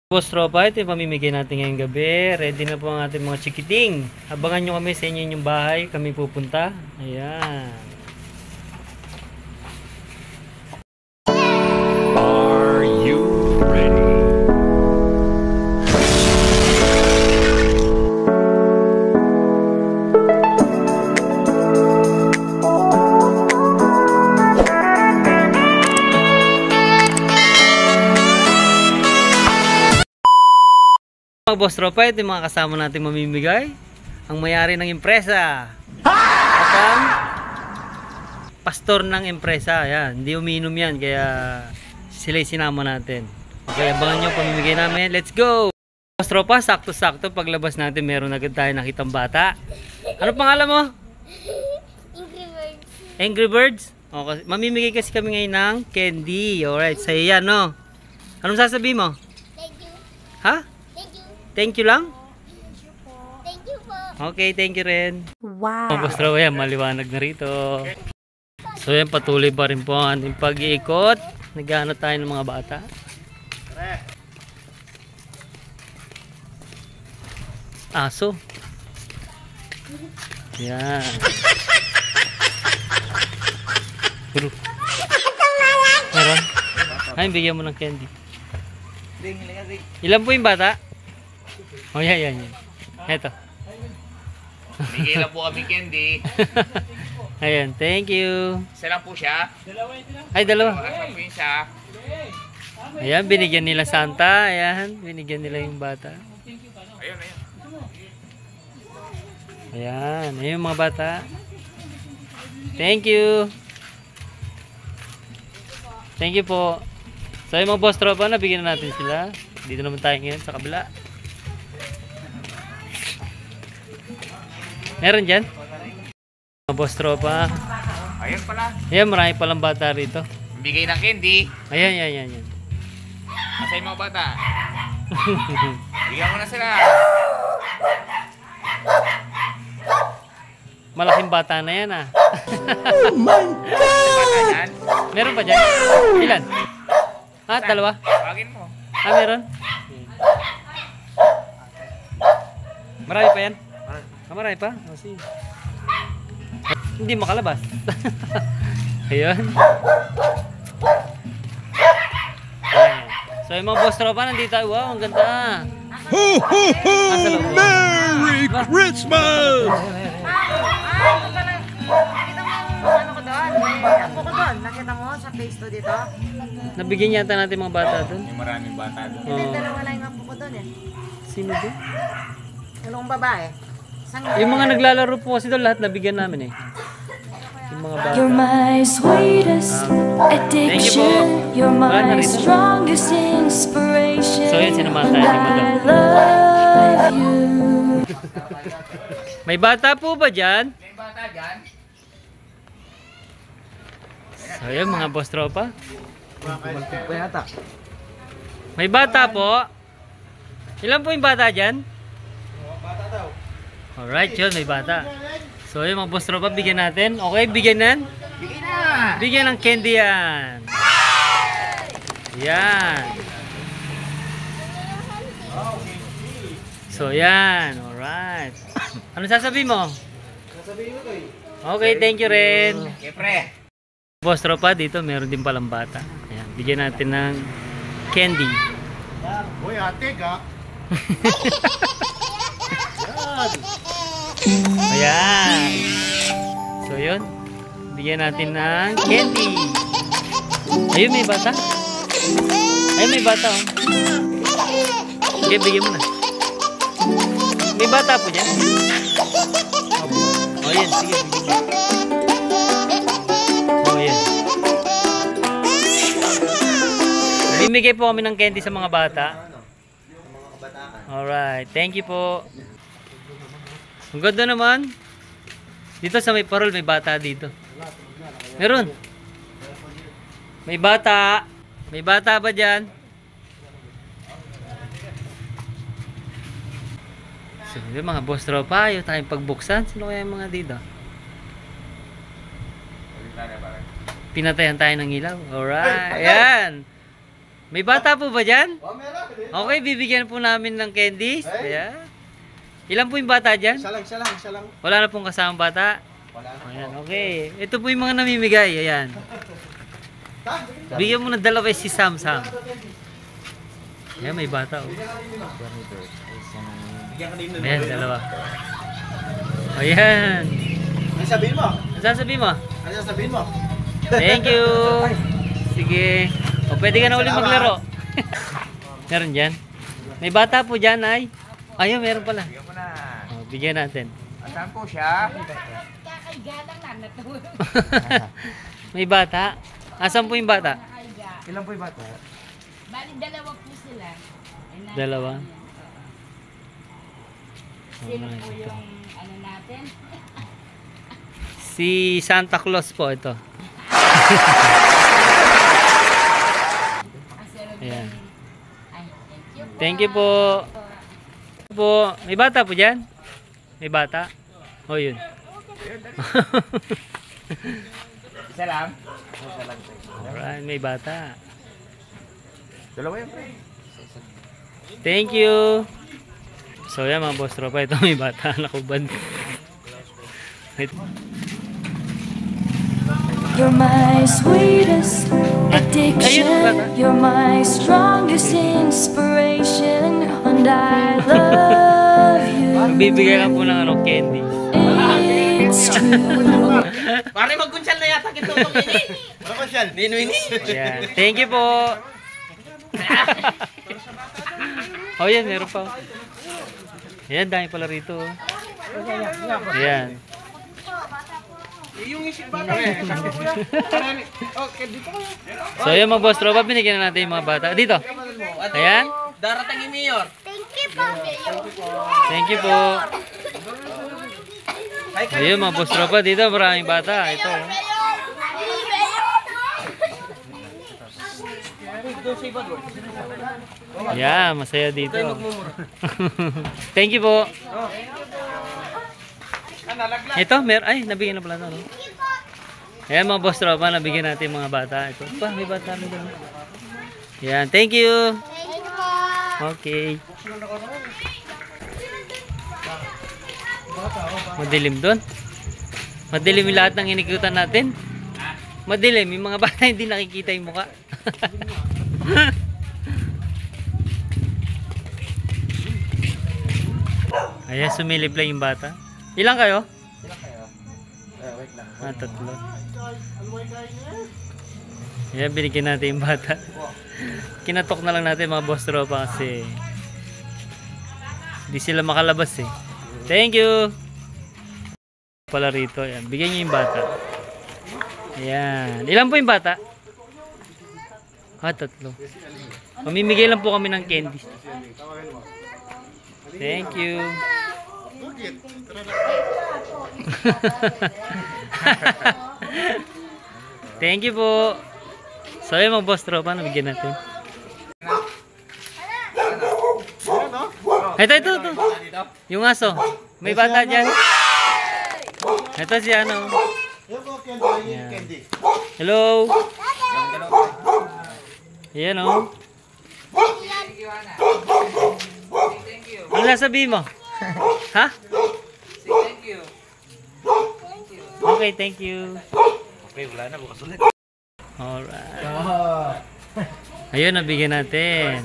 Boss tropa, ito yung pamimigay natin ngayong gabi. Ready na po ang ating mga chikiting. Abangan nyo kami sa inyo inyong bahay. Kami pupunta. Ayan. Are you ready? Mga boss tropa, ito yung mga kasama natin mamimigay. Ang mayari ng empresa. At ang pastor ng empresa. Ayan, hindi umiinom yan. Kaya sila yung sinama natin. Okay, abangan nyo pamimigay namin. Let's go! Boss tropa, sakto-sakto. Paglabas natin, meron agad tayo nakitang bata. Ano pangalan mo? Angry Birds. Angry Birds? Okay. Mamimigay kasi kami ngayon ng candy. Alright, sa'yo yan, no? Anong sasabihin mo? Thank you. Ha? Thank you. Thank you lang? Thank you po. Okay, thank you rin. Wow. Boss tropa, yan, maliwanag na rito. So yan, patuloy pa rin po ang ating pag-iikot. Naghahanap tayo ng mga bata. Aso. Yan. Pero, meron? Ay, bigyan mo ng candy. Ilan po yung bata? Oh, yan. Eto. Bigay lang po kami candy. Ayan, thank you. Isa lang po siya. Ay, dalawa. Asa po yun siya. Ayan, binigyan nila Santa. Ayan, binigyan nila yung bata. Ayun. Ayan, ayun mga bata. Thank you. Thank you po. So yung mga boss tropa, nabigyan na natin sila. Dito naman tayo ngayon sa kabila. Meron dyan? Mga boss tropa. Ayun pala. Ayan, marami palang bata rito. Bigay ng candy. Ayan. Asa yung mga bata? Bigyan mo na sila. Malaking bata na yan ah. Oh my God! Yan. Meron pa dyan? Ilan? Ah, dalawa? Tawagin mo. Ah, meron? Marami pa yan? Ah, marami pa? Oh, sige. Hindi makalabas. Ayun. So yung mga boss tropa nandito tayo. Wow, ang ganda. Ho, ho, ho! Merry Christmas! Nakita mo sa face to dito? Nabigyan yata natin mga bata doon. May maraming bata doon. Oh. Dalawa lang yung apo ko doon eh. Sino doon? Dalawang babae. Yung mga naglalaro po kasi doon lahat nabigyan namin eh. Yung mga bata. You're my sweetest addiction. You're my strongest inspiration. So yun, sinamahan tayo ni Madam. I love you. May bata po ba dyan? May bata dyan? So yun mga boss tropa. May bata po. Ilan po yung bata dyan? Alright, yun, may bata. So yun mga boss tropa, bigyan natin. Okay, bigyan nan? Bigay na! Bigyan ng candy yan. Yan. So yan, alright. Ano sasabihin mo? Okay, thank you rin. Siyempre. Boss tropa, dito meron din palang bata. Ayan, bigyan natin ng candy. Uy, ate ka. Ayan. So yun, bigyan natin ng candy. Ayun, may bata. Ayun, may bata oh. Okay, bigyan mo na. May bata po dyan. Oh, yan, sige, bigyan mo. Oh, yan. Bimigay po kami ng candy sa mga bata. Alright, thank you po. Ang ganda naman. Dito sa may parol, may bata dito. Meron. May bata. May bata ba dyan? So, yung mga boss tropa, ayaw tayong pagbuksan. Sino kaya yung mga dito? Pinatayan tayo ng ilaw. Alright. Ayan. May bata po ba dyan? Oh, meron. Okay, bibigyan po namin ng candies. Ayan. Ilan po yung bata dyan? Isa lang. Wala na pong kasamang bata? Wala na. Ayan, okay. Ito po yung mga namimigay. Ayan. Bigyan mo ng dalawa si Sam. Ayan, may bata. Oh. Ayan, dalawa. Ayan. Ano sabihin mo? Ano sasabihin mo? Ano sabihin mo? Thank you. Sige. O, pwede ka na ulit maglaro. Meron dyan? May bata po dyan, ay. Ayun, meron pala. Bigyan mo na. O, bigyan natin. Asan po siya? May bata? Asan po yung bata? Ilan po yung bata? Bali, dalawa po sila. Dalawa. Sino po yung ano natin? Si Santa Claus po ito. Ayan. Ay, thank you. Thank you po. May bata po dyan? May bata? O, yun. Isa lang? Alright, may bata. Dalawa yan, pre. Thank you. So yan mga boss tropa, ito may bata nakubad. You're my sweetest addiction. You're my strongest inspiration. And I love you. Bibigay ka po ng ano, candy. It's true. Pare, magkunsyal na yata kito itong ini. Ano ba siya? Nino-ini. Ayan. Thank you po. Oh yan, meron pa. Ayan, dami pala rito. Ayan. Yung isip bata. Okay, dito kayo. So yan mga boss tropa, binigyan na natin yung mga bata. Dito. Ayan. Darating yung mayor. Thank you po. Thank you po. Ayun mga boss tropa, dito maraming bata. Ito. Yeah, masaya dito. Thank you po. Ito, ay, nabigyan na pala ito. No? Ayan mga boss tropa, nabigyan natin mga bata. Ito, pa, may bata rin doon. Ayan, thank you. Thank you po. Okay. Madilim doon. Madilim yung lahat ng inikutan natin. Madilim, yung mga bata hindi nakikita yung mukha. Ayan, sumilip lang yung bata. Ilan kayo? Wait lang. Tatlo. Ayan, binigyan natin yung bata. Kinatok na lang natin mga boss tropa kasi hindi sila makalabas eh. Thank you! Pala rito. Ayan, bigyan nyo yung bata. Ayan. Ilan po yung bata? Tatlo. Mamimigay lang po kami ng candy. Thank you. Thank you po. So yung mga boss tropa, nabigyan natin. Ito. Yung aso. May bata dyan. Ito si ano. Candy. Hello. Ayan o. Ano nasabihin mo? Ha? Thank you. Okay, thank you. Okay, wala na. Bukas ulit. Alright. Ayun, nabigyan natin.